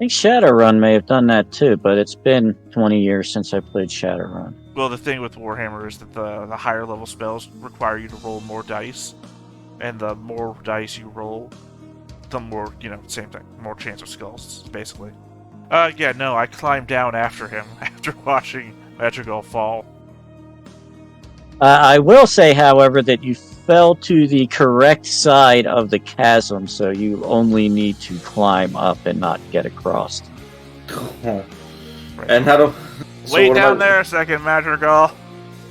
think Shadowrun may have done that too, but it's been 20 years since I played Shadowrun. Well, the thing with Warhammer is that the higher level spells require you to roll more dice, and the more dice you roll, the more, same thing, more chance of skulls, basically. Yeah, no, I climbed down after him after watching Madrigal fall. I will say, however, that you fell to the correct side of the chasm, so you only need to climb up and not get across. Right. And how do... Wait down there a second, Madrigal.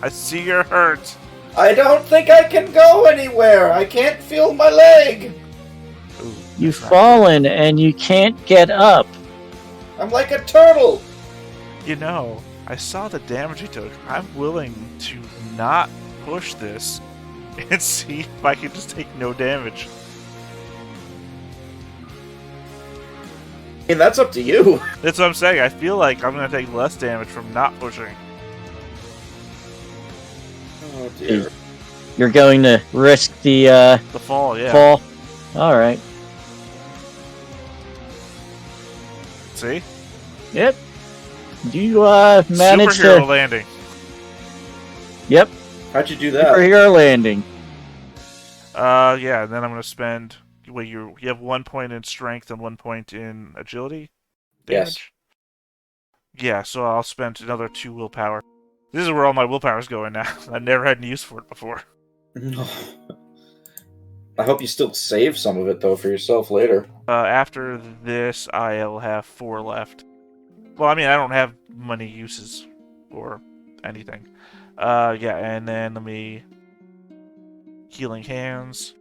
I see you're hurt. I don't think I can go anywhere. I can't feel my leg. Ooh, You've fallen and you can't get up. I'm like a turtle. I saw the damage he took. I'm willing to not push this and see if I can just take no damage. I mean, that's up to you. That's what I'm saying. I feel like I'm going to take less damage from not pushing. Oh, dear. You're going to risk the fall, yeah. fall? Alright. See? Yep. You managed Superhero to... landing. Yep. How'd you do that? Superhero landing. Yeah, and then I'm going to spend... Wait, you have 1 point in strength and 1 point in agility damage? Yes. Yeah, so I'll spend another 2 willpower. This is where all my willpower is going now. I've never had any use for it before. I hope you still save some of it, though, for yourself later. After this, I'll have 4 left. Well, I mean, I don't have many uses or anything. Yeah, and then let me... Healing Hands.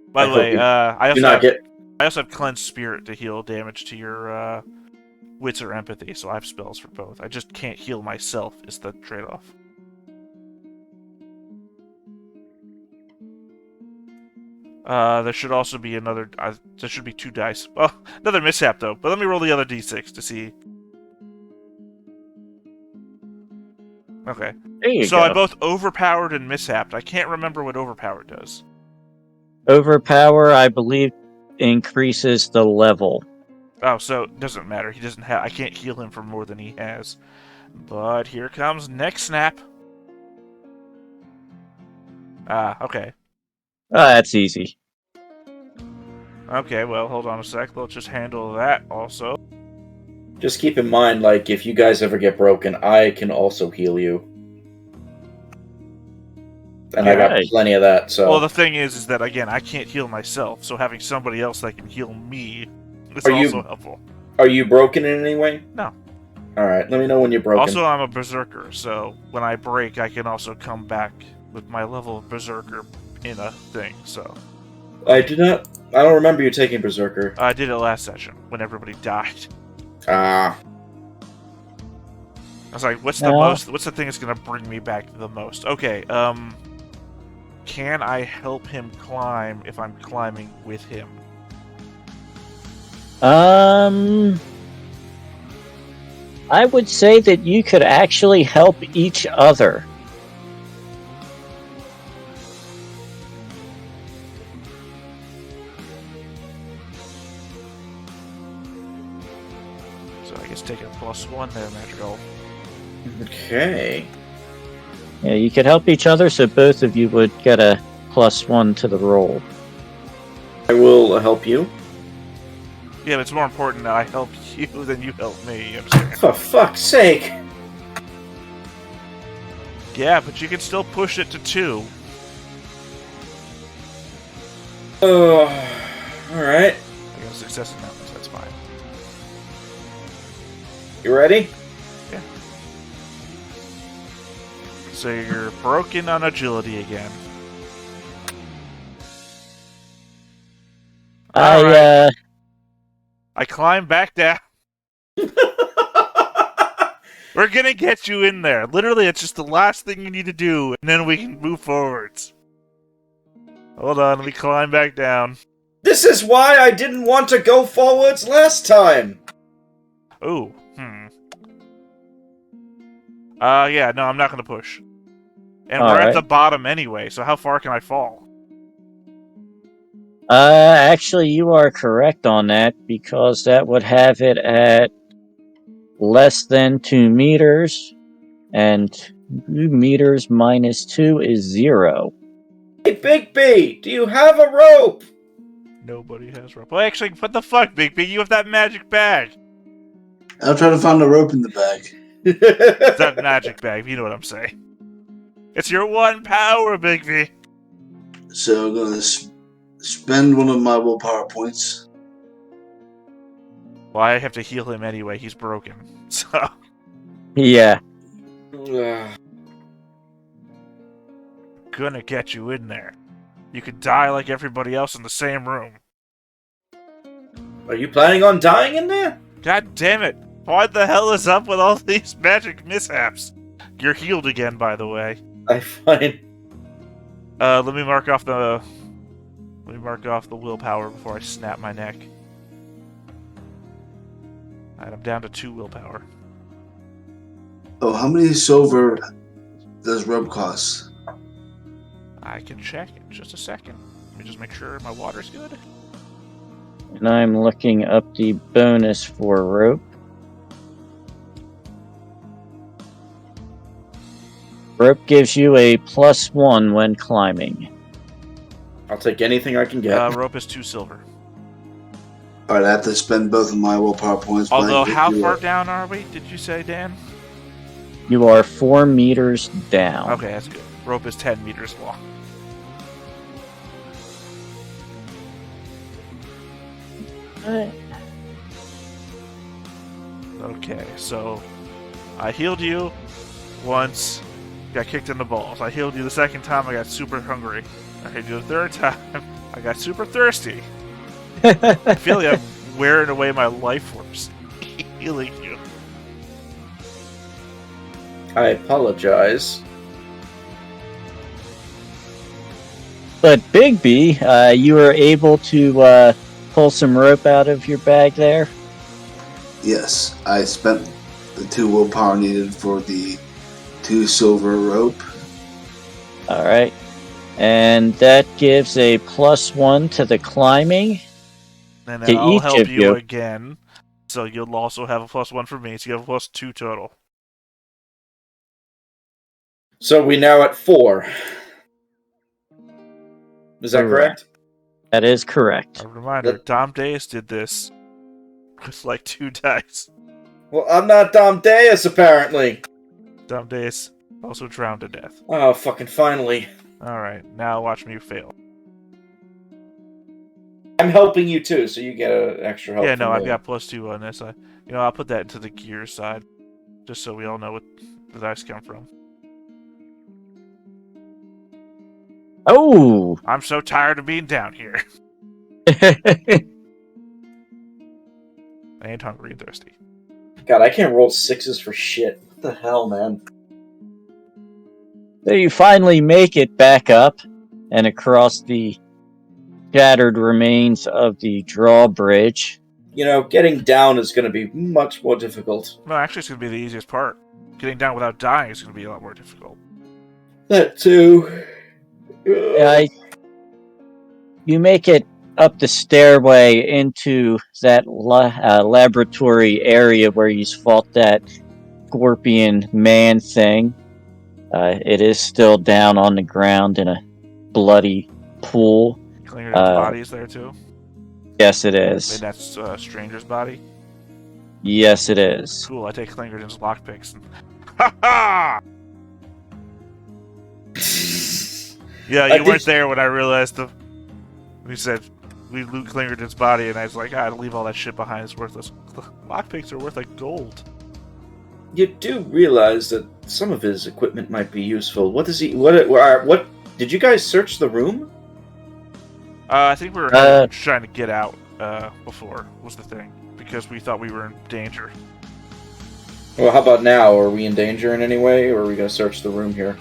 By the way, I also have Cleanse Spirit to heal damage to your wits or empathy, so I have spells for both. I just can't heal myself, is the trade-off. There should also be another... there should be 2 dice. Well, another mishap, though. But let me roll the other d6 to see. Okay. There you So go. I both overpowered and mishapped. I can't remember what overpowered does. Overpower, I believe, increases the level. Oh, so it doesn't matter. He doesn't have... I can't heal him for more than he has. But here comes Neck Snap. Okay. That's easy. Okay, well, hold on a sec. Let's just handle that also. Just keep in mind, like, if you guys ever get broken, I can also heal you. And Yeah. I got plenty of that, so... Well, the thing is that, again, I can't heal myself, so having somebody else that can heal me is also helpful. Are you broken in any way? No. Alright, let me know when you're broken. Also, I'm a berserker, so when I break, I can also come back with my level of berserker in a thing, so... I don't remember you taking berserker. I did it last session, when everybody died. Ah. I was like, what's the thing that's gonna bring me back the most? Okay, can I help him climb if I'm climbing with him? I would say that you could actually help each other. So I guess take a +1 there, Madrigal. Okay. Yeah, you could help each other, so both of you would get a +1 to the roll. I will help you. Yeah, but it's more important that I help you than you help me. I'm saying. For fuck's sake! Yeah, but you can still push it to 2. Oh, alright. I got a success in that, so that's fine. You ready? Yeah. So you're broken on agility again. I climb back down. We're gonna get you in there. Literally, it's just the last thing you need to do, and then we can move forwards. Hold on, let me climb back down. This is why I didn't want to go forwards last time! Ooh, yeah, no, I'm not gonna push. And we're at the bottom anyway, so how far can I fall? Actually, you are correct on that because that would have it at less than 2 meters, and 2 meters minus 2 is 0. Hey, Big B, do you have a rope? Nobody has rope. Well, actually, what the fuck, Big B? You have that magic bag. I'll try to find a rope in the bag. It's that magic bag. You know what I'm saying. It's your one power, Big B. So I'm going to spend one of my willpower points. Well, I have to heal him anyway. He's broken. So. Yeah. Gonna get you in there. You could die like everybody else in the same room. Are you planning on dying in there? God damn it! What the hell is up with all these magic mishaps? You're healed again, by the way. I'm fine. Let me mark off the willpower before I snap my neck. Alright, I'm down to 2 willpower. Oh, how many silver does rope cost? I can check in just a second. Let me just make sure my water's good. And I'm looking up the bonus for rope. Rope gives you a +1 when climbing. I'll take anything I can get. Rope is 2 silver. Alright, I have to spend both of my willpower points. Although, how far down are we, did you say, Dan? You are 4 meters down. Okay, that's good. Rope is 10 meters long. Okay, so I healed you once, got kicked in the balls. I healed you the second time, I got super hungry. I healed you the third time, I got super thirsty. I feel like I'm wearing away my life force healing you. I apologize. But Big B, you were able to pull some rope out of your bag there? Yes, I spent the 2 willpower needed for the 2 silver rope. Alright. And that gives a +1 to the climbing. And To then I'll each help of you you. again. So you'll also have a +1 for me, so you have a +2 total. So we now at 4. Is that correct? That is correct. A reminder, Dom Deus did this with like 2 dice. Well, I'm not Dom Deus, apparently. Dom Deus also drowned to death. Oh, fucking finally. Alright, now watch me fail. I'm helping you too, so you get an extra help. Yeah, no, from I've me. got +2 on this. I'll put that into the gear side, just so we all know what the dice come from. Oh! I'm so tired of being down here. And hungry and thirsty. God, I can't roll 6s for shit. What the hell, man? So you finally make it back up and across the shattered remains of the drawbridge. You know, getting down is going to be much more difficult. No, actually, it's going to be the easiest part. Getting down without dying is going to be a lot more difficult. That too. You make it up the stairway into that laboratory area where you fought that scorpion man thing. It is still down on the ground in a bloody pool. Clingerton's body is there too? Yes, it And is. that's Stranger's body? Yes, it is. Cool, I take Clingerton's lockpicks and... Ha ha! Yeah, you weren't there when I realized we said we loot Clingerton's body, and I was like, to leave all that shit behind is worthless. Lockpicks are worth like gold. You do realize that some of his equipment might be useful. What is he? What? Did you guys search the room? I think we were trying to get out before was the thing, because we thought we were in danger. Well, how about now? Are we in danger in any way, or are we going to search the room here?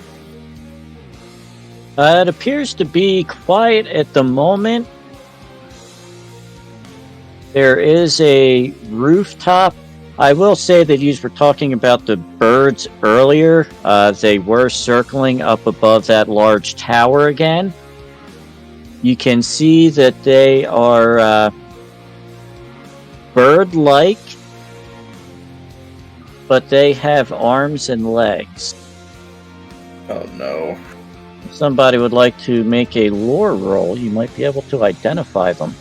It appears to be quiet at the moment. There is a rooftop. I will say that you were talking about the birds earlier. They were circling up above that large tower again. You can see that they are bird-like, but they have arms and legs. Oh no. If somebody would like to make a lore roll, you might be able to identify them.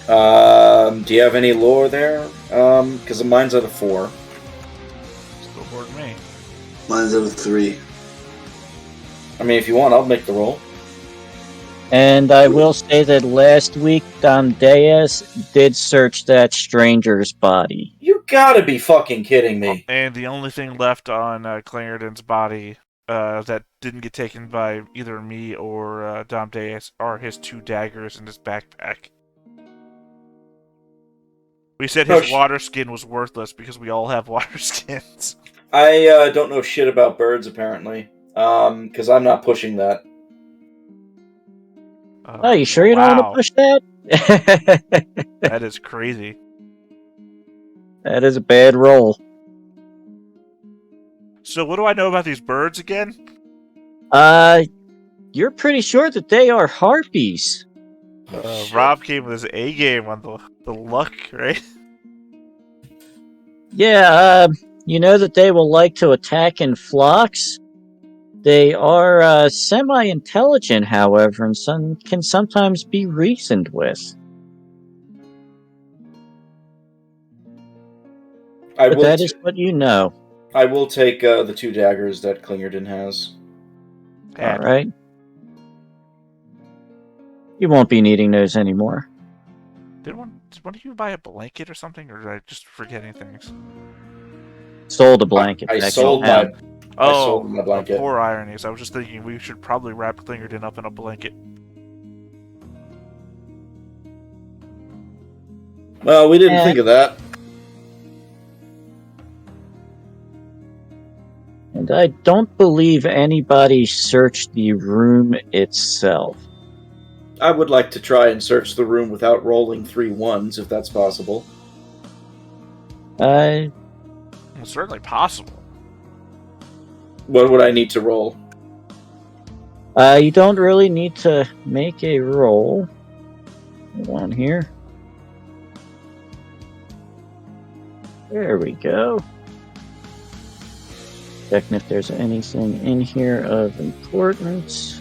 Do you have any lore there? Because mine's at a 4. Still more than me. Mine's at a 3. I mean, if you want, I'll make the roll. And I will say that last week, Damdeus did search that stranger's body. You gotta be fucking kidding me. And the only thing left on Clarendon's body that didn't get taken by either me or Dom Deus are his 2 daggers in his backpack. We said his water skin was worthless because we all have water skins. I don't know shit about birds, apparently. Because I'm not pushing that. Oh, you sure you don't want to push that? That is crazy. That is a bad roll. So what do I know about these birds again? You're pretty sure that they are harpies. Rob came with his A game on the luck, right? Yeah, you know that they will like to attack in flocks. They are semi-intelligent, however, and can sometimes be reasoned with. But that is what you know. I will take the 2 daggers that Klingerton has. Alright. You won't be needing those anymore. Did one of you buy a blanket or something, or did I just forgetting things? Sold a blanket. I sold my blanket. Poor ironies. I was just thinking we should probably wrap Klingerton up in a blanket. Well, we didn't think of that. And I don't believe anybody searched the room itself. I would like to try and search the room without rolling 3 1s, if that's possible. It's certainly possible. What would I need to roll? You don't really need to make a roll. Hold on here. There we go. Checking if there's anything in here of importance.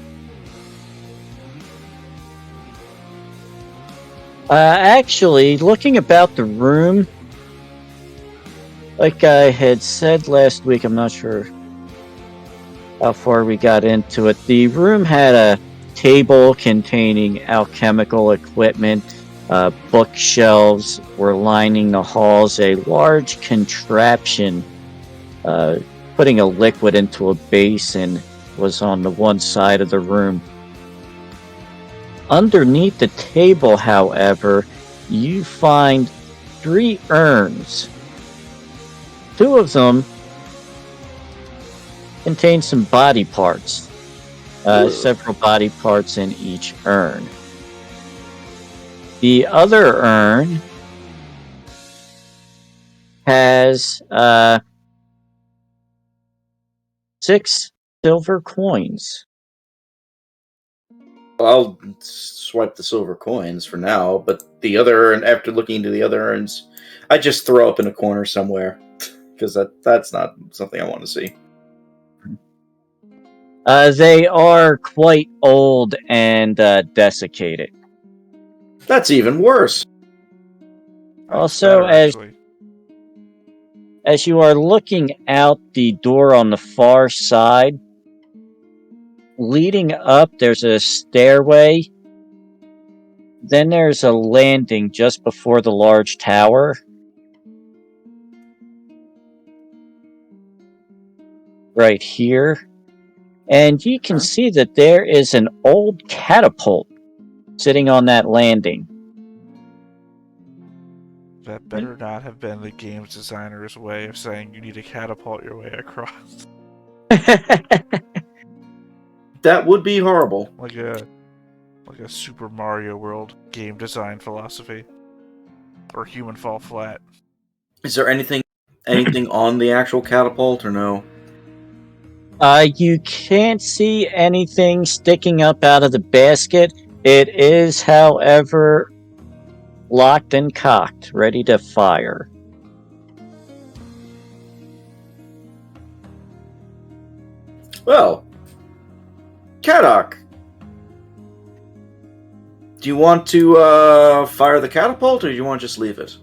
Actually, looking about the room, like I had said last week, I'm not sure how far we got into it. The room had a table containing alchemical equipment. Bookshelves were lining the halls. A large contraption putting a liquid into a basin was on the one side of the room. Underneath the table, however, you find 3 urns. 2 of them contain some body parts. Several body parts in each urn. The other urn has 6 silver coins. I'll swipe the silver coins for now, but the other urn, after looking into the other urns, I just throw up in a corner somewhere, because that's not something I want to see. They are quite old and desiccated. That's even worse. Also, as you are looking out the door on the far side, leading up, there's a stairway. Then there's a landing just before the large tower. Right here. And you can see that there is an old catapult sitting on that landing. That better not have been the game's designer's way of saying you need to catapult your way across. That would be horrible. Like a Super Mario World game design philosophy. Or Human Fall Flat. Is there anything on the actual catapult, or no? You can't see anything sticking up out of the basket. It is, however, locked and cocked, ready to fire. Well, Kadok, do you want to fire the catapult, or do you want to just leave it?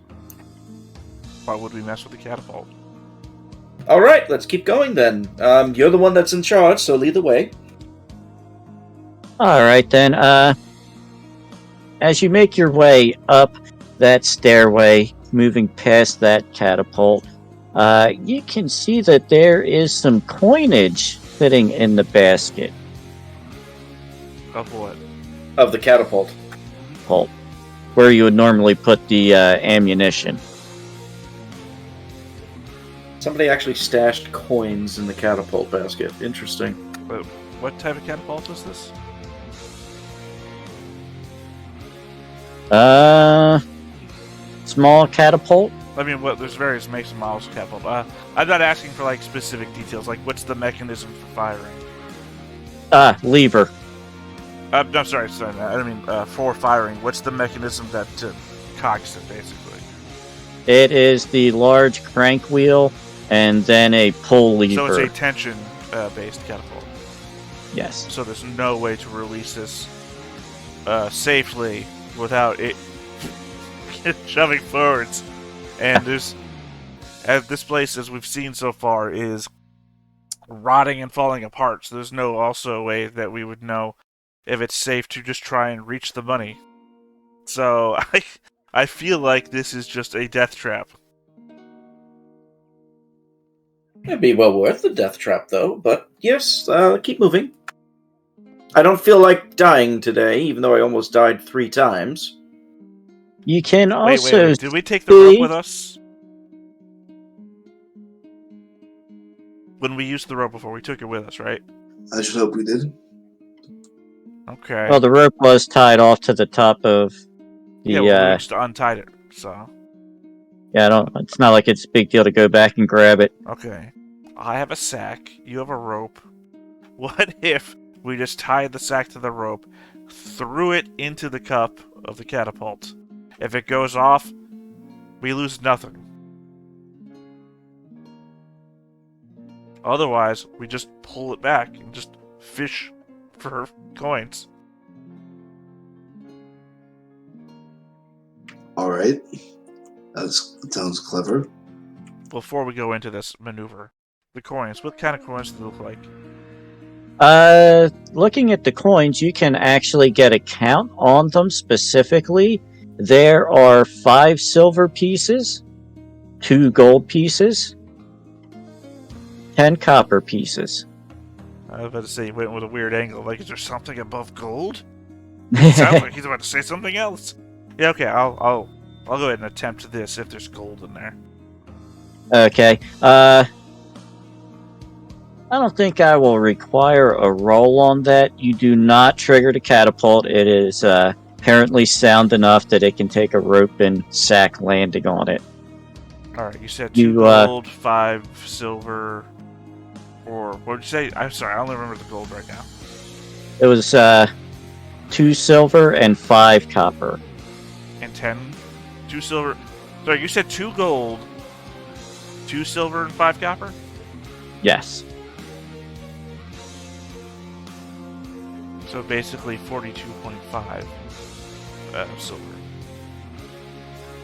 Why would we mess with the catapult? All right, let's keep going then. You're the one that's in charge, so lead the way. All right, then. As you make your way up that stairway, moving past that catapult, you can see that there is some coinage sitting in the basket. Of what? Of the catapult. Where you would normally put the ammunition. Somebody actually stashed coins in the catapult basket. Interesting. But what type of catapult was this? Small catapult. I mean, there's various makes and models of catapult. I'm not asking for like specific details. Like, what's the mechanism for firing? Lever. I'm sorry. I don't mean for firing. What's the mechanism that cocks it, basically? It is the large crank wheel and then a pull lever. So it's a tension-based catapult. Yes. So there's no way to release this safely without it shoving forwards. And this place, as we've seen so far, is rotting and falling apart. So there's no also way that we would know if it's safe to just try and reach the money. So I feel like this is just a death trap. It'd be well worth the death trap, though. But yes, keep moving. I don't feel like dying today, even though I almost died 3 times. You can also Wait. Did we take the rope with us? When we used the rope before, we took it with us, right? I should hope we did. Okay. Well, the rope was tied off to the top of the. Yeah, well, we just untied it, so. Yeah, it's not like it's a big deal to go back and grab it. Okay. I have a sack. You have a rope. What if we just tied the sack to the rope, threw it into the cup of the catapult? If it goes off, we lose nothing. Otherwise, we just pull it back and just fish for coins. Alright. That sounds clever. Before we go into this maneuver, the coins. What kind of coins do they look like? Looking at the coins, you can actually get a count on them specifically. There are 5 silver pieces, 2 gold pieces, 10 copper pieces. I was about to say you went with a weird angle. Like, is there something above gold? It sounds like he's about to say something else. Yeah, okay. I'll go ahead and attempt this if there's gold in there. Okay. I don't think I will require a roll on that. You do not trigger the catapult. It is apparently sound enough that it can take a rope and sack landing on it. Alright, you said 2 gold, 5 silver, or what did you say? I'm sorry, I only remember the gold right now. It was 2 silver and 5 copper. And 2 silver. Sorry, you said 2 gold, 2 silver, and 5 copper? Yes. So basically 42.5 silver.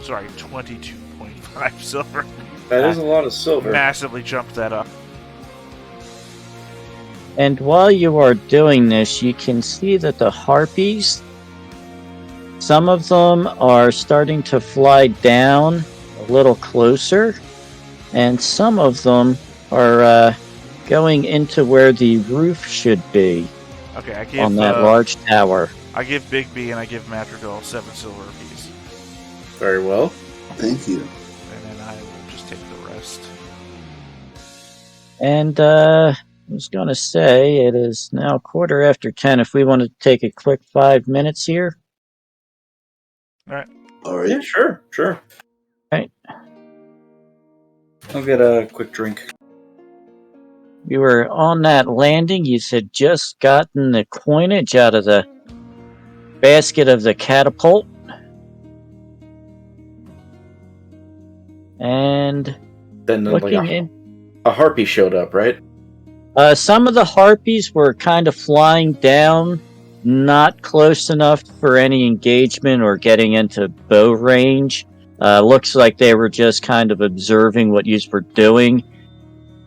Sorry, 22.5 silver. That is a lot of silver. Massively jumped that up. And while you are doing this, you can see that the harpies, some of them are starting to fly down a little closer, and some of them are going into where the roof should be. Okay, I give on that large tower. I give Big B and I give Madrigal 7 silver apiece. Very well. Thank you. And then I will just take the rest. And I was going to say, it is now 10:15. If we want to take a quick 5 minutes here. Alright. Alright. Yeah, sure. Right. I'll get a quick drink. you were on that landing. You had just gotten the coinage out of the basket of the catapult. And Then looking like in, a harpy showed up, right? some of the harpies were kind of flying down, not close enough for any engagement or getting into bow range. Looks like they were just kind of observing what you were doing.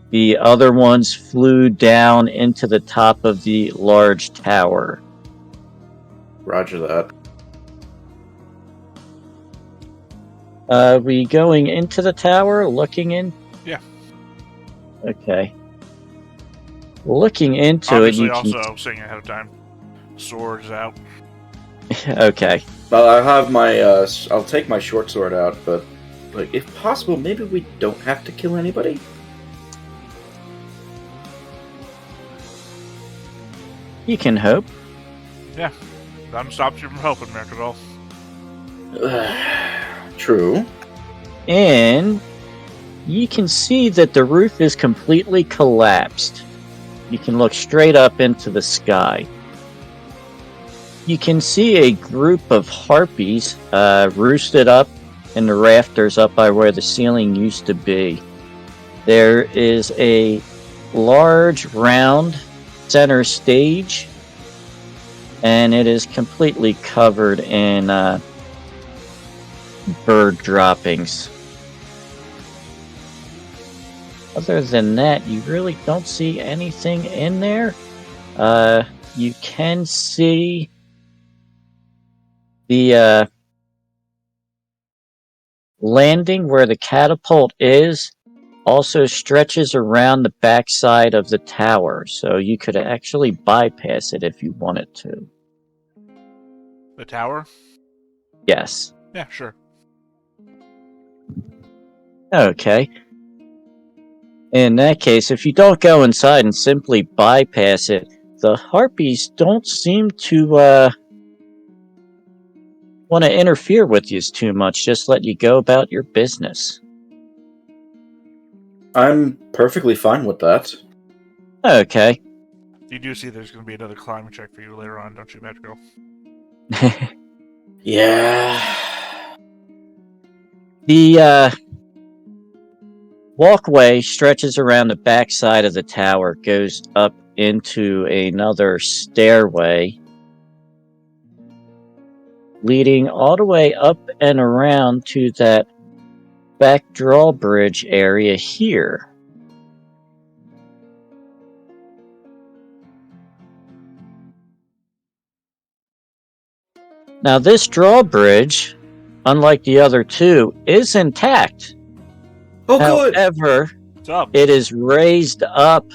The other ones flew down into the top of the large tower. Roger that. We going into the tower, looking in? Yeah. Okay. Looking into Obviously, it, you also saying ahead of time. Swords out. can... Okay. Well, I have my. I'll take my short sword out, but like, if possible, maybe we don't have to kill anybody. You can hope. That stops you from helping, Mercadal. True. And you can see that the roof is completely collapsed. You can look straight up into the sky. You can see a group of harpies roosted up in the rafters up by where the ceiling used to be. There is a large round center stage, and it is completely covered in bird droppings. Other than that, you really don't see anything in there. You can see the landing where the catapult is also stretches around the backside of the tower, so you could actually bypass it if you wanted to. The tower? Yes. Yeah, sure. Okay. In that case, if you don't go inside and simply bypass it, the harpies don't seem to want to interfere with you too much, just let you go about your business. I'm perfectly fine with that. Okay. You do see there's going to be another climbing check for you later on, don't you, Madrigal? Yeah. The walkway stretches around the backside of the tower, goes up into another stairway, leading all the way up and around to that back drawbridge area here. Now, this drawbridge, unlike the other two, is intact. Oh, good. However, What's up? it is raised up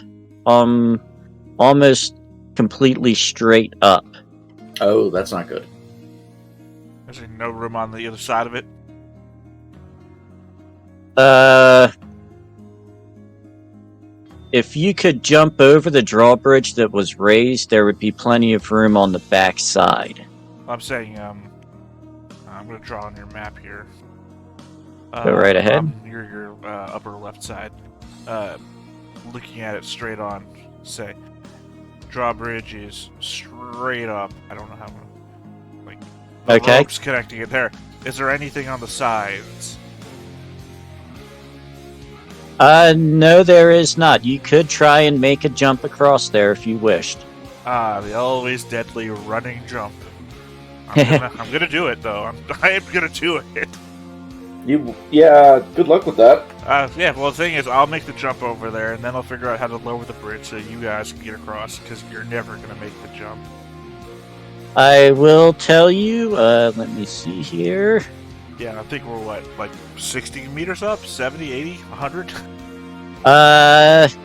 almost completely straight up. Oh, that's not good. There's no room on the other side of it. If you could jump over the drawbridge that was raised, there would be plenty of room on the back side. I'm saying, I'm going to draw on your map here. Go right ahead. Your upper left side. Looking at it straight on, say, drawbridge is straight up. I don't know how. Like, the Okay. ropes connecting it there. Is there anything on the sides? No, there is not. You could try and make a jump across there if you wished. The always deadly running jump. I'm gonna do it though. I am gonna do it. Yeah. Good luck with that. Yeah. Well, the thing is, I'll make the jump over there, and then I'll figure out how to lower the bridge so you guys can get across. Because you're never gonna make the jump. I will tell you, let me see here. Yeah, I think we're what, like 60 meters up? 70, 80, 100?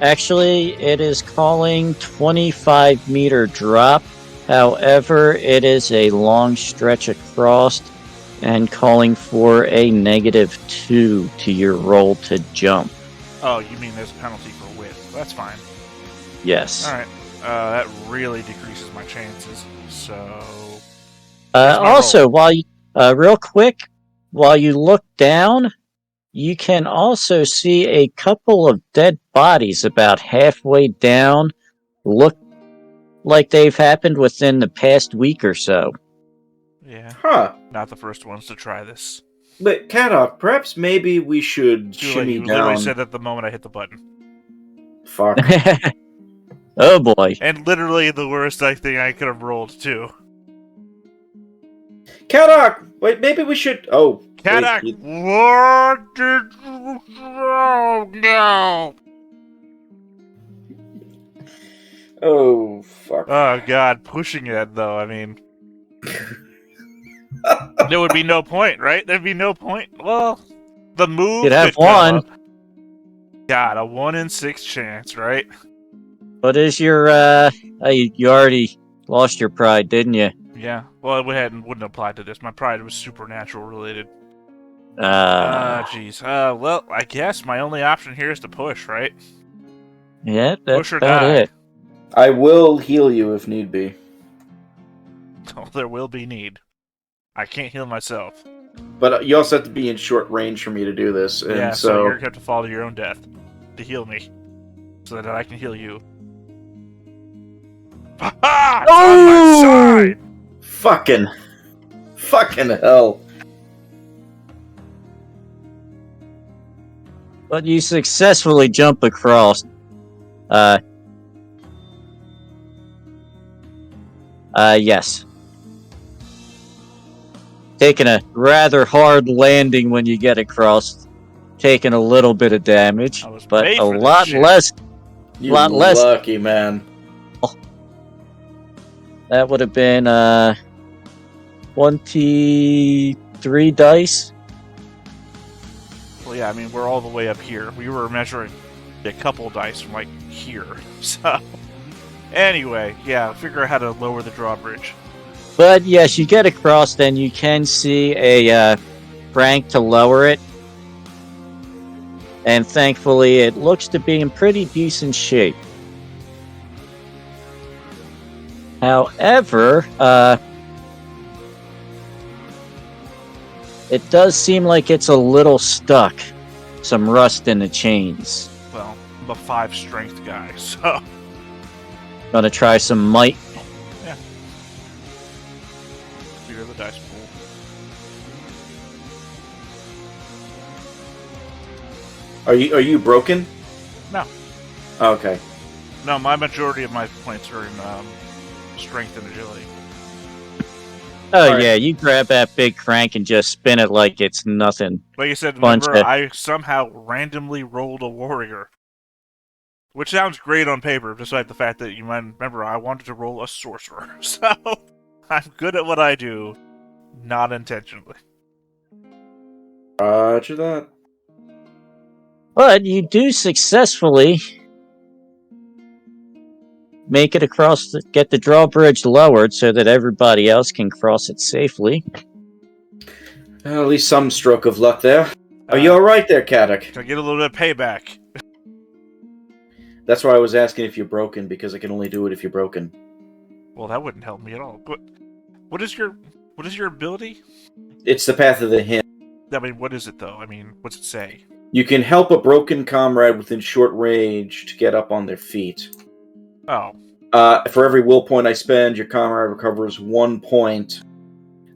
Actually, it is calling 25-meter drop. However, it is a long stretch across and calling for a -2 to your roll to jump. Oh, you mean there's a penalty for width. That's fine. Yes. Alright. That really decreases my chances. So... Also, while you, real quick, while you look down, you can also see a couple of dead bodies about halfway down. Look like they've happened within the past week or so. Yeah, Huh. not the first ones to try this. But Kadok, perhaps maybe we should Too late. shimmy You literally down. said that the moment I hit the button. Fuck. Oh boy. And literally the worst thing I could have rolled, too. Kadok! Wait, maybe we should... Oh. Kadak, wait, what did you throw? No! Oh, fuck. Oh, God. Pushing it, though, I mean... there would be no point, right? There'd be no point. Well, the move You'd have could come one. up. God, a 1 in 6 chance, right? What is your, you already lost your pride, didn't you? Yeah. Well, it wouldn't apply to this. My pride was supernatural related. Jeez. Well, I guess my only option here is to push, right? Yeah, that's Push or about die. it. I will heal you if need be. Oh, there will be need. I can't heal myself. But you also have to be in short range for me to do this. And Yeah, so so you're going to have to fall to your own death to heal me. So that I can heal you. Ha! It's on my side! Fucking hell. But you successfully jump across. Yes. Taking a rather hard landing when you get across. Taking a little bit of damage, I was but made a for this lot shit. less. You Lot less. lucky man. That would have been 23 dice. Well, yeah, I mean, we're all the way up here. We were measuring a couple dice from, like, here. So, anyway, yeah, figure out how to lower the drawbridge. But yes, you get across, then you can see a crank to lower it. And thankfully, it looks to be in pretty decent shape. However, it does seem like it's a little stuck. Some rust in the chains. Well, I'm a 5 strength guy, so... Gonna try some might. Clear the dice pool. Are you broken? No. Okay. No, my majority of my points are in strength and agility. Oh Alright. yeah, you grab that big crank and just spin it like it's nothing. Like I said, Bunch remember, of- I somehow randomly rolled a warrior. Which sounds great on paper, despite the fact that you might remember I wanted to roll a sorcerer. So, I'm good at what I do, not intentionally. Roger that. But you do successfully make it across, get the drawbridge lowered so that everybody else can cross it safely. Well, at least some stroke of luck there. Are you alright there, Kadok? Can I get a little bit of payback? That's why I was asking if you're broken, because I can only do it if you're broken. Well, that wouldn't help me at all. But what is your ability? It's the path of the hint. I mean, what is it though? I mean, what's it say? You can help a broken comrade within short range to get up on their feet. Oh, For every will point I spend, your comrade recovers 1 point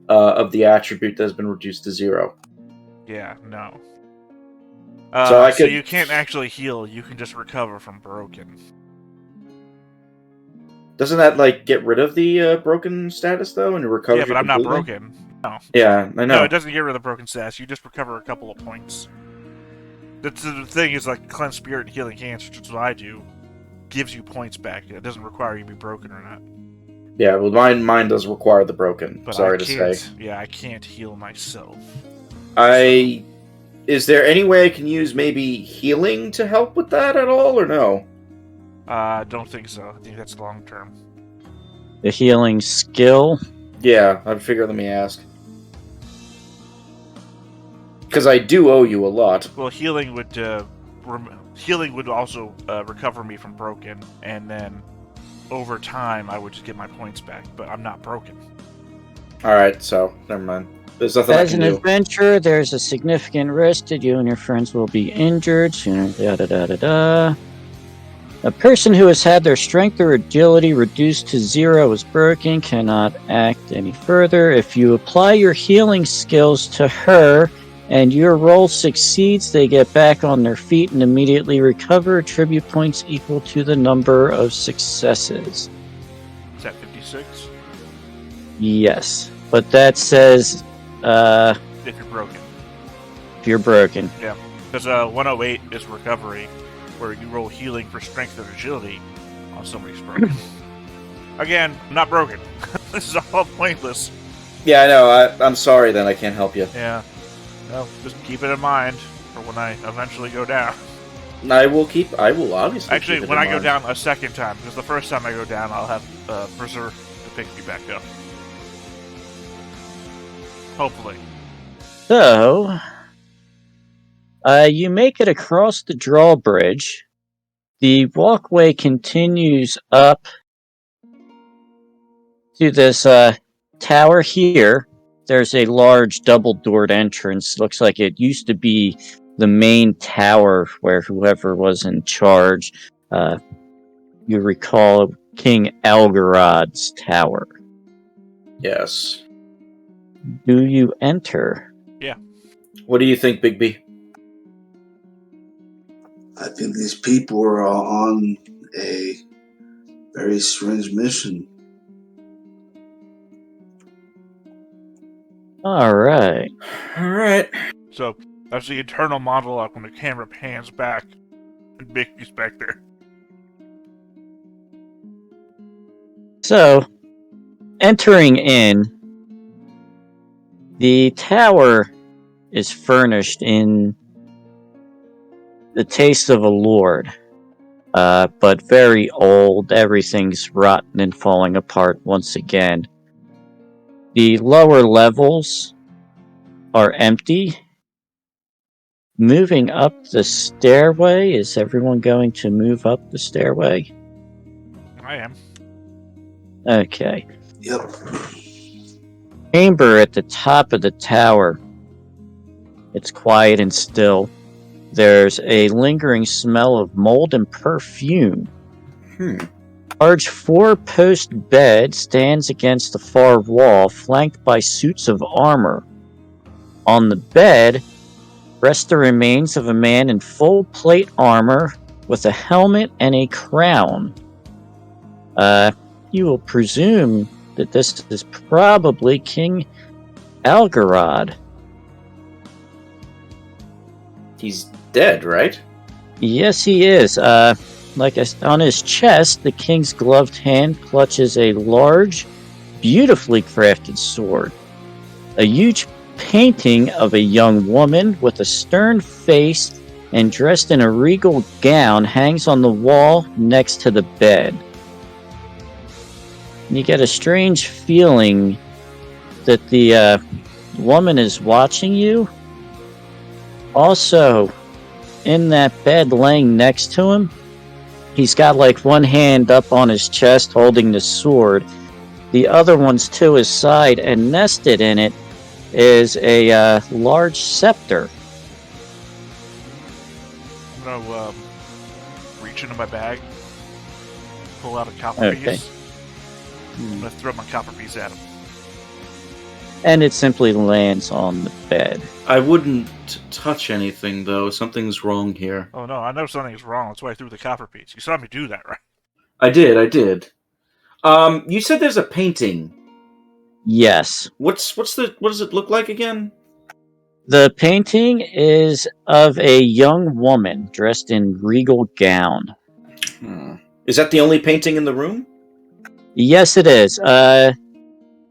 of the attribute that has been reduced to 0. yeah, no. So I So could- you can't actually heal. You can just recover from broken. Doesn't that, like, get rid of the broken status, though, and it recovers Yeah, you but I'm not completely? broken. No. Yeah, I know. No, it doesn't get rid of the broken status. You just recover a couple of points. That's the thing is like cleanse spirit and healing hands, which is what I do, gives you points back. It doesn't require you to be broken or not. Yeah, well, mine does require the broken, But sorry I to can't, say. Yeah, I can't heal myself. Is there any way I can use maybe healing to help with that at all, or no? I don't think so. I think that's long term. The healing skill. Yeah, I figured, let me ask. Because I do owe you a lot. Well, healing would also recover me from broken, and then over time I would just get my points back. But I'm not broken. Alright, so, never mind. There's nothing I As can an do. adventurer, there's a significant risk that you and your friends will be injured. Da da da da da. A person who has had their strength or agility reduced to 0 is broken, cannot act any further. If you apply your healing skills to her and your roll succeeds, they get back on their feet and immediately recover attribute points equal to the number of successes. Is that 56? Yes, but that says If you're broken. if you're broken. Yeah. Because 108 is recovery, where you roll healing for strength and agility on somebody's broken. Again, I'm not broken. This is all pointless. Yeah, I know. I'm sorry then I can't help you. Yeah. Well, just keep it in mind for when I eventually go down. I will obviously Actually, keep it when in I go mind. down a second time, because the first time I go down, I'll have Berserk to pick me back up. Hopefully. So, you make it across the drawbridge. The walkway continues up to this tower here. There's a large double-doored entrance. Looks like it used to be the main tower where whoever was in charge. You recall King Algarod's tower. Yes. Do you enter? What do you think, Big B? I think these people are on a very strange mission. All right. All right. So, that's the eternal monologue when the camera pans back and Mickey's back there. So, entering in, the tower is furnished in the taste of a lord, but very old. Everything's rotten and falling apart once again. The lower levels are empty. Moving up the stairway, is everyone going to move up the stairway? I am. Okay. Yep. Chamber at the top of the tower. It's quiet and still. There's a lingering smell of mold and perfume. Large 4-post bed stands against the far wall, flanked by suits of armor. On the bed rest the remains of a man in full plate armor with a helmet and a crown. You will presume that this is probably King Algarod. He's dead, right? Yes, he is. On his chest, the king's gloved hand clutches a large, beautifully crafted sword. A huge painting of a young woman with a stern face and dressed in a regal gown hangs on the wall next to the bed. You get a strange feeling that the woman is watching you. Also, in that bed laying next to him, he's got like one hand up on his chest holding the sword. The other one's to his side, and nested in it is a large scepter. I'm gonna reach into my bag, pull out a copper piece. I'm gonna throw my copper piece at him. And it simply lands on the bed. I wouldn't touch anything, though. Something's wrong here. Oh no, I know something's wrong. That's why I threw the copper piece. You saw me do that, right? I did. You said there's a painting. Yes. What does it look like again? The painting is of a young woman dressed in regal gown. Is that the only painting in the room? Yes, it is.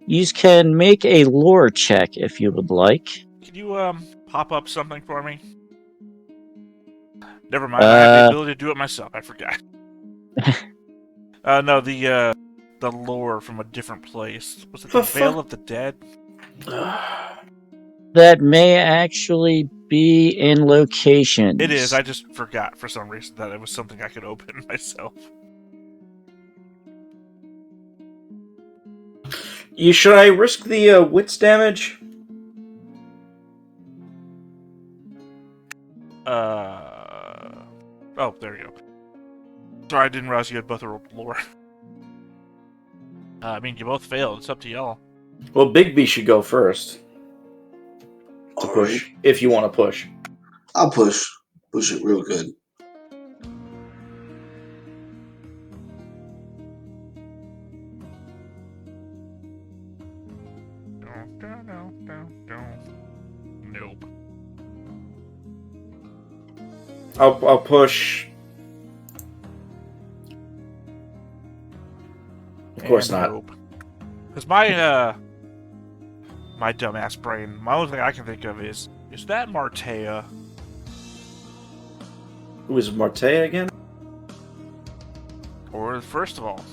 You can make a lore check if you would like. Can you pop up something for me? Never mind, I have the ability to do it myself. I forgot. No, the lore from a different place. Was it the Veil of the Dead? That may actually be in locations. It is. I just forgot for some reason that it was something I could open myself. Should I risk the wits damage? Oh, there you go. Sorry, I didn't realize you had both rolled lore. I mean, you both failed. It's up to y'all. Well, Bigby should go first to All push, right. if you want to push. I'll push. Push it real good. Nope. I'll push. Of course not. Nope. Because my dumbass brain, my only thing I can think of is that Martea? Who is Martea again? Or, first of all,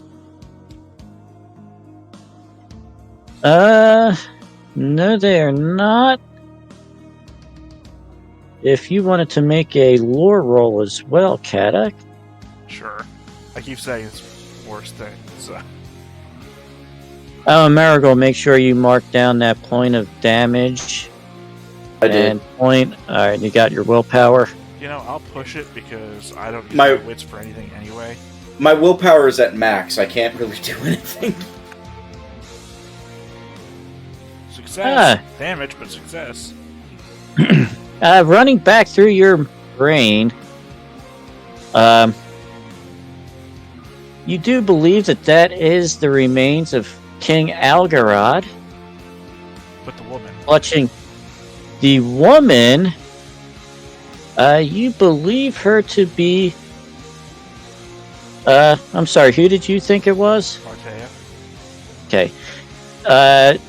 No, they are not. If you wanted to make a lore roll as well, Kadak. sure. I keep saying it's worst thing, so. Oh, Marigold, make sure you mark down that point of damage. I did. And point. Alright, you got your willpower. You know, I'll push it because I don't use My- my wits for anything anyway. My willpower is at max. I can't really do anything. Success. Damage, but success. Running back through your brain, you do believe that is the remains of King Algarad. But the woman. Watching the woman, you believe her to be. I'm sorry, who did you think it was? Martea. Okay.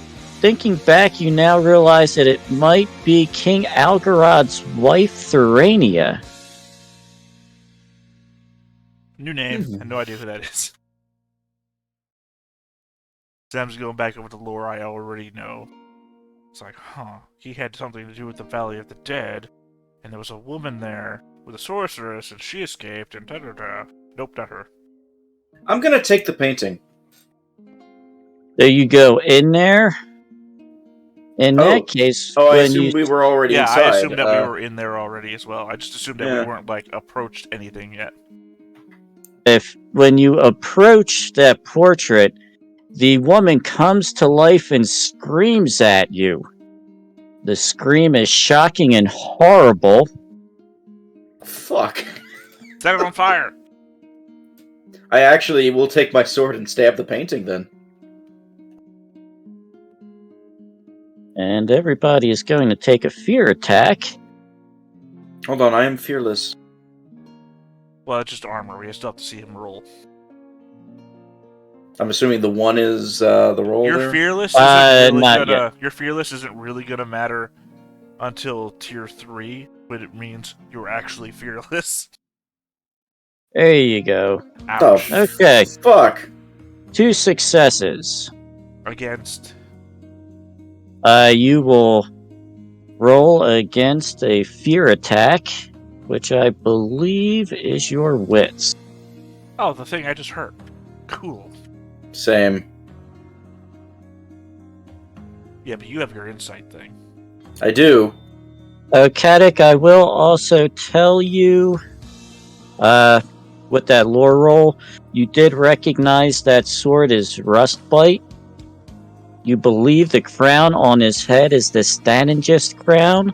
Thinking back, you now realize that it might be King Algarad's wife, Thurania. New name. I have no idea who that is. Sam's going back over the lore I already know. It's like, huh, he had something to do with the Valley of the Dead, and there was a woman there with a sorceress, and she escaped, and da-da-da. Nope, not her. I'm gonna take the painting. There you go, in there. In that case, Oh, I when assumed you we were already Yeah, inside. I assumed that we were in there already as well. I just assumed that Yeah. we weren't, like, approached anything yet. when you approach that portrait, the woman comes to life and screams at you. The scream is shocking and horrible. Fuck. Set it on fire! I actually will take my sword and stab the painting then. And everybody is going to take a fear attack. Hold on, I am fearless. Well, it's just armor. We still have to see him roll. I'm assuming the one is the roll Your there? fearless isn't really not gonna. Your fearless isn't really gonna matter until tier 3, but it means you're actually fearless. There you go. Ouch. Oh, Okay, fuck. 2 successes. Against. You will roll against a fear attack, which I believe is your wits. Oh, the thing I just heard. Cool. Same. Yeah, but you have your insight thing. I do. Kadak, I will also tell you, with that lore roll, you did recognize that sword is Rustbite. You believe the crown on his head is the Staningist crown,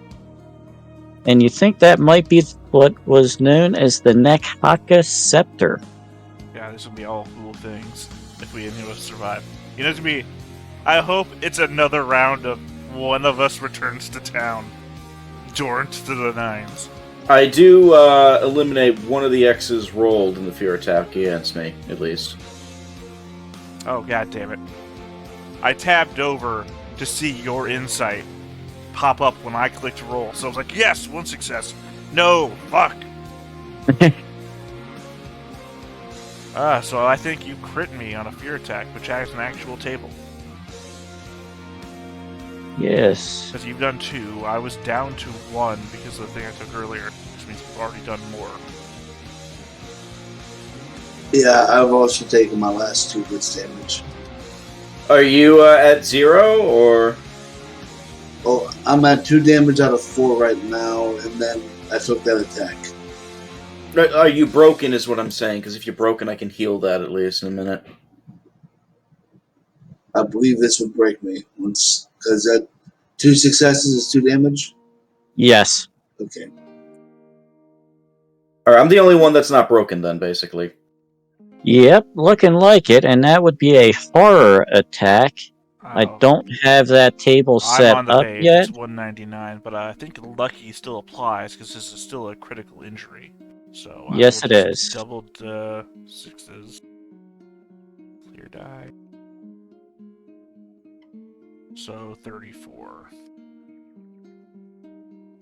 and you think that might be what was known as the Nekhaka Scepter. Yeah, this will be all cool things if we any of us survive. You know, it's gonna be. I hope it's another round of one of us returns to town, Dornt to the nines. I do eliminate one of the X's rolled in the fear attack against me, at least. Oh, god damn it. I tabbed over to see your insight pop up when I clicked roll. So I was like, yes, 1 success. No, fuck. So I think you crit me on a fear attack, which has an actual table. Yes. Because you've done 2, I was down to 1 because of the thing I took earlier, which means you've already done more. Yeah, I've also taken my last 2 hits damage. Are you at 0, or...? Oh, I'm at 2 damage out of 4 right now, and then I took that attack. Are you broken is what I'm saying, because if you're broken, I can heal that at least in a minute. I believe this would break me once, because that 2 successes is 2 damage. Yes. Okay. Alright, I'm the only one that's not broken then, basically. Yep, looking like it, and that would be a horror attack. I Oh, don't have that table I'm set on the up page. yet. It's 199, but I think lucky still applies because this is still a critical injury. So I Yes, will it just is. double the sixes. Clear die. So 34.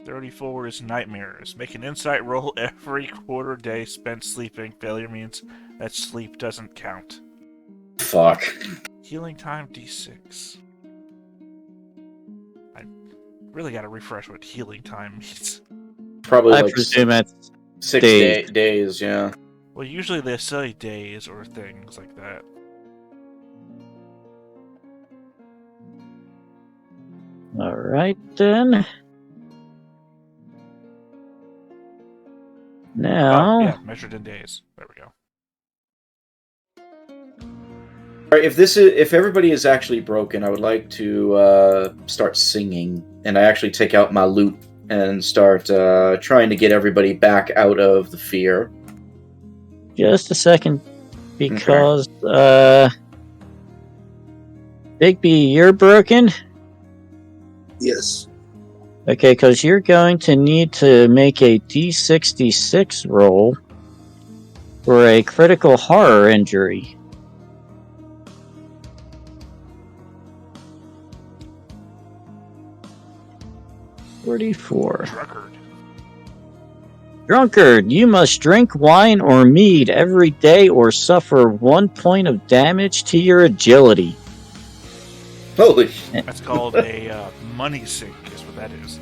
34 is nightmares. Make an insight roll every quarter day spent sleeping. Failure means that sleep doesn't count. Fuck. Healing time D6. I really gotta refresh what healing time means. Probably I like presume it's 6 days. days, yeah. Well, usually they say days or things like that. Alright then. Now, Oh, yeah, measured in days. There we go. Alright, if everybody is actually broken, I would like to start singing, and I actually take out my lute and start trying to get everybody back out of the fear. just a second, because, Bigby, you're broken? Yes. Okay, because you're going to need to make a D66 roll for a critical horror injury. $44. Drunkard. Drunkard, you must drink wine or mead every day or suffer 1 point of damage to your agility. Holy. That's called a money sink, is what that is.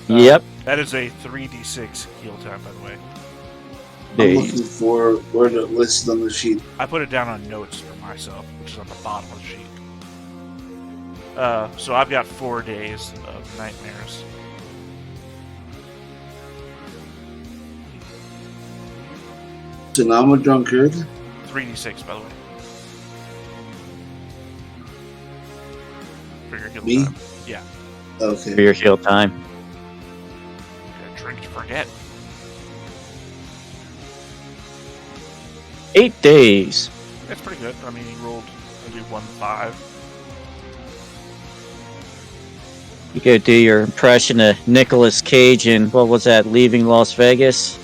Yep. That is a 3d6 heal time, by the way. I'm looking for where it listed on the sheet. I put it down on notes for myself, which is on the bottom of the sheet. So I've got 4 days of nightmares. So now I'm a drunkard. 3d6, by the way. For your heal Me? time. Yeah. For Okay. your heal time. You gotta drink to forget. 8 days. That's pretty good. I mean, he rolled maybe 1-5. You go do your impression of Nicolas Cage in, what was that, Leaving Las Vegas?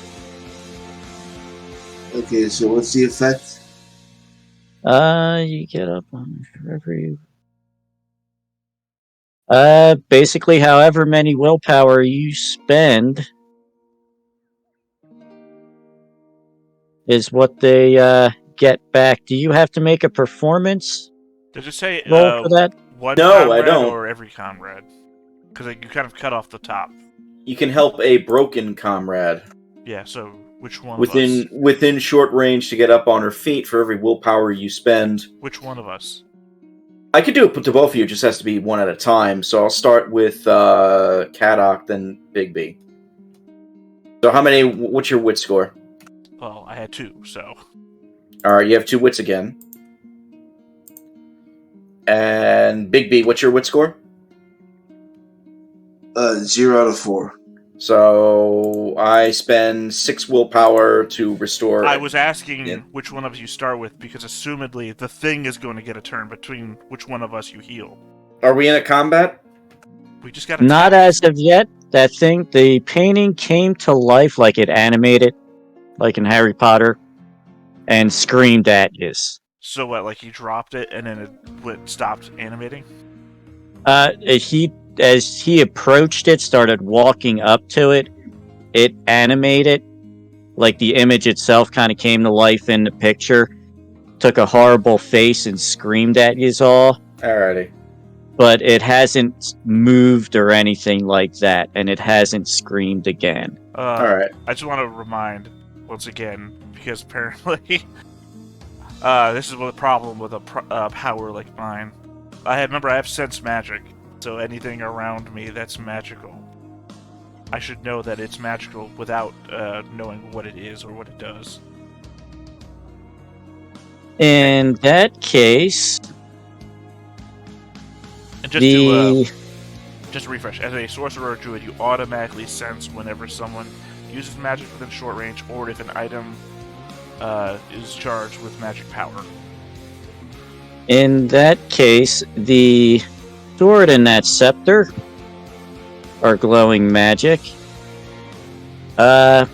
Okay, so what's the effect? You get up on wherever you... basically however many willpower you spend is what they, get back. Do you have to make a performance Did it say roll for that? one No, I comrade don't. or every comrade? Because you kind of cut off the top. You can help a broken comrade Yeah, so which one of us? within short range to get up on her feet for every willpower you spend. Which one of us? I could do it to both of you, it just has to be one at a time. So I'll start with Kadok, then Bigby. So how many? What's your wit score? Well, I had 2, so... Alright, you have 2 wits again. And Bigby, what's your wit score? 0 out of 4. So I spend 6 willpower to restore. I was asking Yeah. which one of you start with, because assumedly the thing is going to get a turn between which one of us you heal. Are we in a combat? We just got Not attacked. as of yet. That thing, the painting came to life like it animated, like in Harry Potter, and screamed at you. So what, like he dropped it and then it stopped animating? As he approached it, started walking up to it, it animated, like the image itself kind of came to life in the picture, took a horrible face and screamed at you all. Alrighty. But it hasn't moved or anything like that, and it hasn't screamed again. Alright. I just want to remind, once again, because apparently this is the problem with a power like mine. I have sense magic, so anything around me that's magical I should know that it's magical without knowing what it is or what it does. In that case, And just to refresh, as a sorcerer or druid, you automatically sense whenever someone uses magic within short range, or if an item is charged with magic power. In that case, the sword and that scepter are glowing magic. The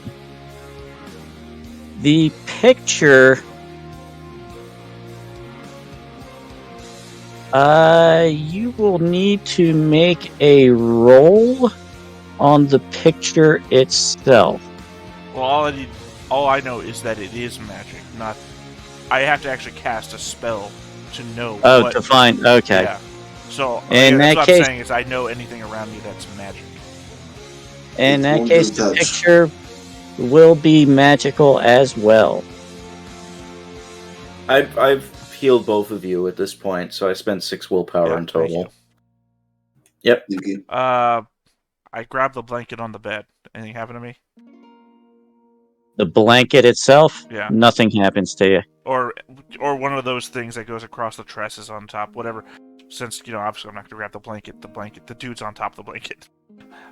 picture. You will need to make a roll on the picture itself. Well, all I know is that it is magic, not. I have to actually cast a spell to know. Oh, to find. Okay. Yeah. So In that's that what case, I'm saying is I know anything around me that's magic. in that Won't case, do the touch. picture will be magical as well. I've healed both of you at this point, so I spent 6 willpower Yeah, in thank total. you. Yep. Thank you. I grabbed the blanket on the bed. Anything happen to me? The blanket itself, Yeah. nothing happens to you. Or one of those things that goes across the trusses on top, whatever. Since obviously I'm not gonna grab the blanket. The dude's on top of the blanket.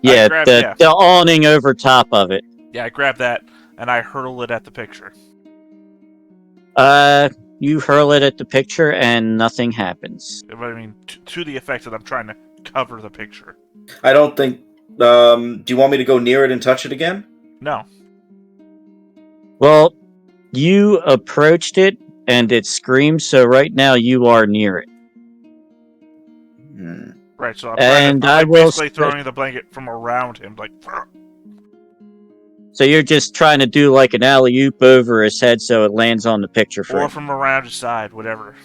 Yeah, Yeah. the awning over top of it. Yeah, I grab that and I hurl it at the picture. You hurl it at the picture and nothing happens. But I mean, to the effect that I'm trying to cover the picture. I don't think. Do you want me to go near it and touch it again? No. Well, you approached it and it screamed, so right now you are near it. Hmm. Right, so I'm And I I'm will basically throwing the blanket from around him, like. So you're just trying to do like an alley-oop over his head so it lands on the picture Or frame. from around his side, whatever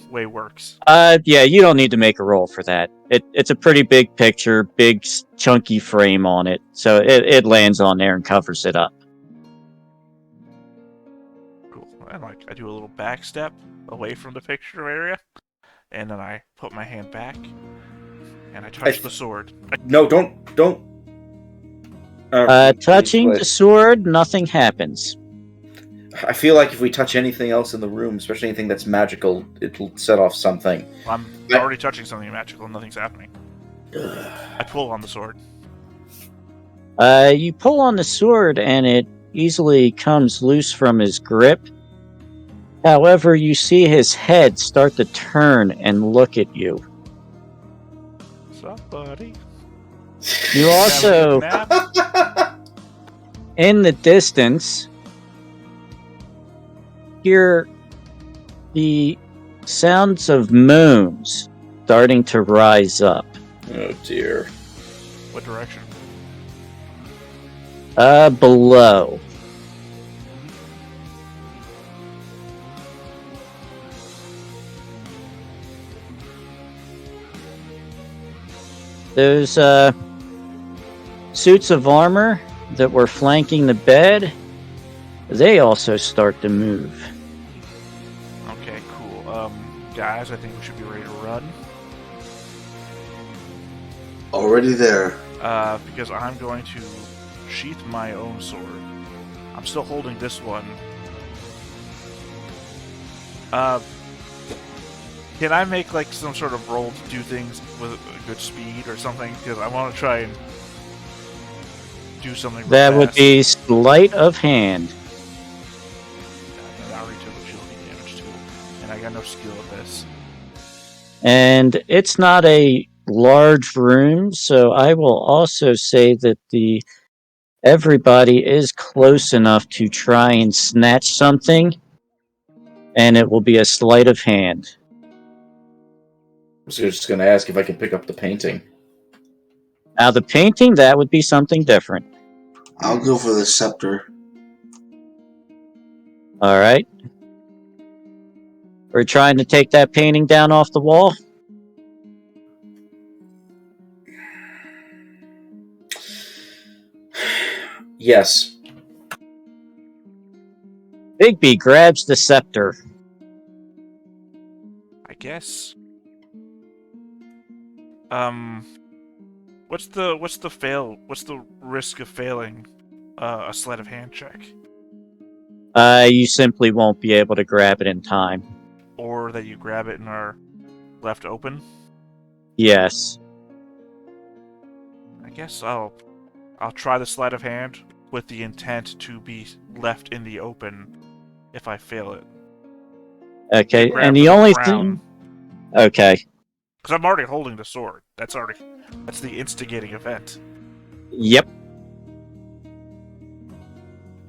way works. Yeah, you don't need to make a roll for that. It's a pretty big picture, big chunky frame on it, so it lands on there and covers it up. Cool. And I do a little back step away from the picture area, and then I put my hand back, and I touch the sword. No, don't. Touching the sword, nothing happens. I feel like if we touch anything else in the room, especially anything that's magical, it'll set off something. I'm already touching something magical, and nothing's happening. I pull on the sword. You pull on the sword, and it easily comes loose from his grip. However, you see his head start to turn and look at you. What's up, buddy? You also, in the distance, hear the sounds of moans starting to rise up. Oh dear. What direction? Below. Those, suits of armor that were flanking the bed, they also start to move. Okay, cool. Guys, I think we should be ready to run. Already there. Because I'm going to sheath my own sword. I'm still holding this one. Can I make like some sort of roll to do things with a good speed or something? Because I want to try and do something. That would be sleight of hand. And I already took a shielding damage too, and I got no skill at this. And it's not a large room, so I will also say that everybody is close enough to try and snatch something, and it will be a sleight of hand. I was just going to ask if I can pick up the painting. Now, the painting, that would be something different. I'll go for the scepter. All right. We're trying to take that painting down off the wall. Yes. Bigby grabs the scepter. I guess. What's the risk of failing a sleight of hand check, You simply won't be able to grab it in time. or that you grab it and are left open? Yes. I guess I'll try the sleight of hand with the intent to be left in the open if I fail it. Okay, Grab and for the only crown. thing... Okay. Because I'm already holding the sword. That's the instigating event. Yep.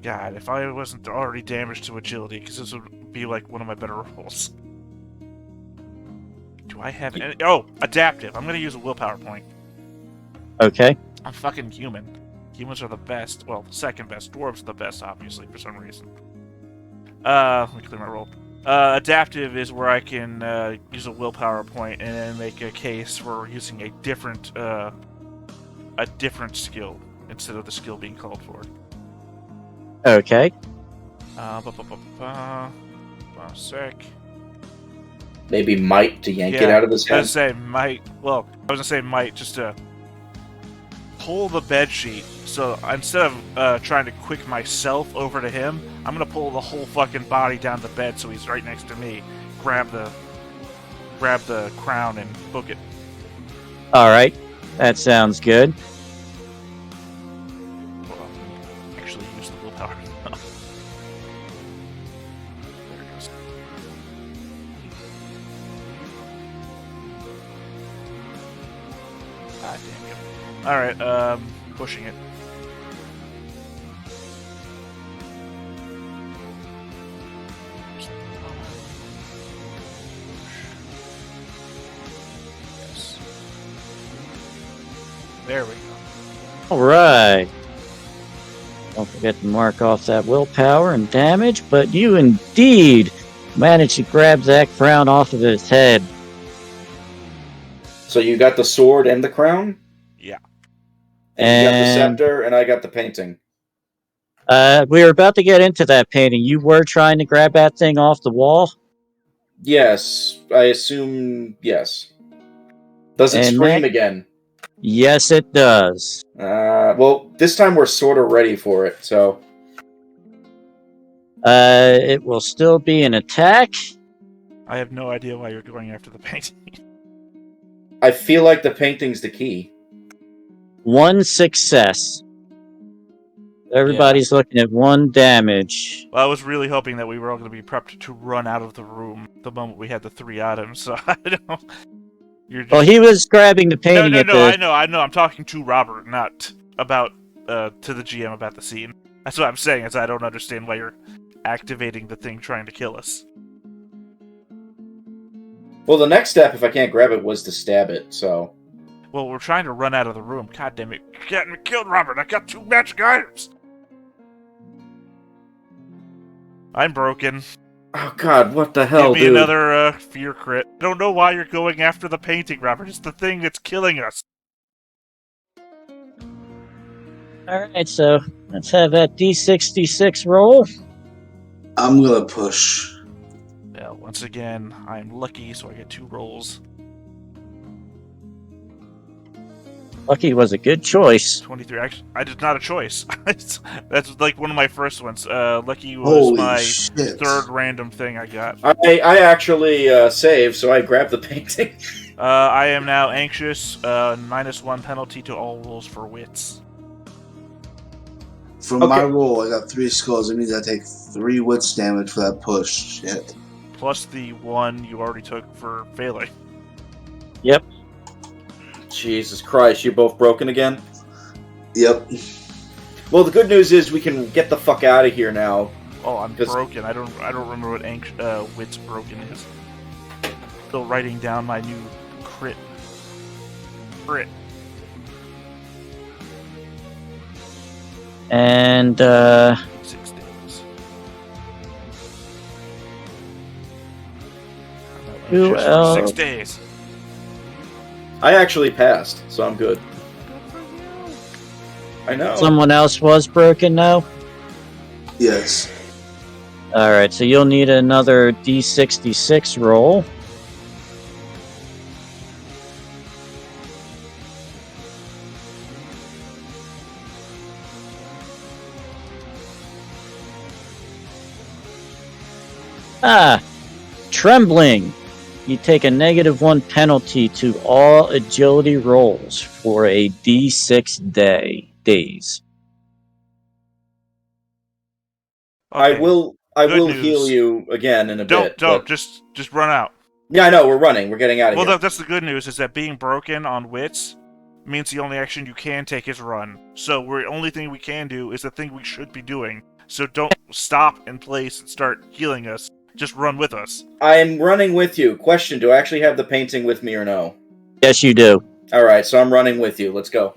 God, if I wasn't already damaged to agility, because this would be like one of my better rolls. Do I have any? Oh, adaptive. I'm gonna use a willpower point. Okay. I'm fucking human. Humans are the best. Well, the second best. Dwarves are the best, obviously, for some reason. Let me clear my roll. Adaptive is where I can use a willpower point and then make a case for using a different skill instead of the skill being called for. Okay. One sec. Maybe might to yank it Yeah, out of his I head. was gonna say might. Well, I was gonna say might just to pull the bed sheet. So instead of trying to quick myself over to him, I'm gonna pull the whole fucking body down the bed so he's right next to me. Grab the crown and book it. Alright. That sounds good. Well, actually use the willpower. There it goes. Ah, damn you. Alright, pushing it. Yes. There we go. Alright. Don't forget to mark off that willpower and damage, but you indeed managed to grab that crown off of his head. So you got the sword and the crown? Yeah. And you got the And scepter, and I got the painting. we were about to get into that painting. You were trying to grab that thing off the wall? Yes, I assume yes. Does it And scream that- again? Yes, it does. Well, this time we're sort of ready for it, so... It will still be an attack. I have no idea why you're going after the painting. I feel like the painting's the key. 1 success. Everybody's looking at 1 damage. Well, I was really hoping that we were all going to be prepped to run out of the room the moment we had the 3 items, so I don't... You're just... Well, he was grabbing the painting at the... I know. I'm talking to Robert, not about, to the GM about the scene. That's what I'm saying, is I don't understand why you're activating the thing trying to kill us. Well, the next step, if I can't grab it, was to stab it, so... Well, we're trying to run out of the room. God damn it. You're getting me killed, Robert. I got 2 magic items. I'm broken. Oh god, what the hell, Give me dude? another fear crit. I don't know why you're going after the painting, Robert. It's the thing that's killing us. Alright, so let's have that D66 roll. I'm gonna push. Well, once again, I'm lucky, so I get 2 rolls. Lucky was a good choice. 23. Actually, it's not a choice. That's like one of my first ones. Lucky was Holy my shit. 3rd random thing I got. I actually saved, so I grabbed the painting. I am now anxious. -1 penalty to all rolls for wits. For my roll, I got 3 skulls. It means I take 3 wits damage for that push. Shit. Plus the 1 you already took for failing. Yep. Jesus Christ, you both broken again? Yep. Well, the good news is we can get the fuck out of here now. Oh, I'm 'Cause- broken. I don't remember what wits broken is. Still writing down my new crit. Crit. And 6 days. Who Just for else? 6 days. I actually passed, so I'm good. I know. someone else was broken now. Yes. Alright, so you'll need another D66 roll. Trembling. You take a -1 penalty to all agility rolls for a D6 days. Okay. I Good will news. heal you again in a bit. Don't. But... Just run out. Yeah, I know. We're running. We're getting out of Well, here. that's the good news, is that being broken on wits means the only action you can take is run. So the only thing we can do is the thing we should be doing. So don't stop in place and start healing us. Just run with us. I'm running with you. Question: do I actually have the painting with me or no? Yes, you do. All right, so I'm running with you. Let's go.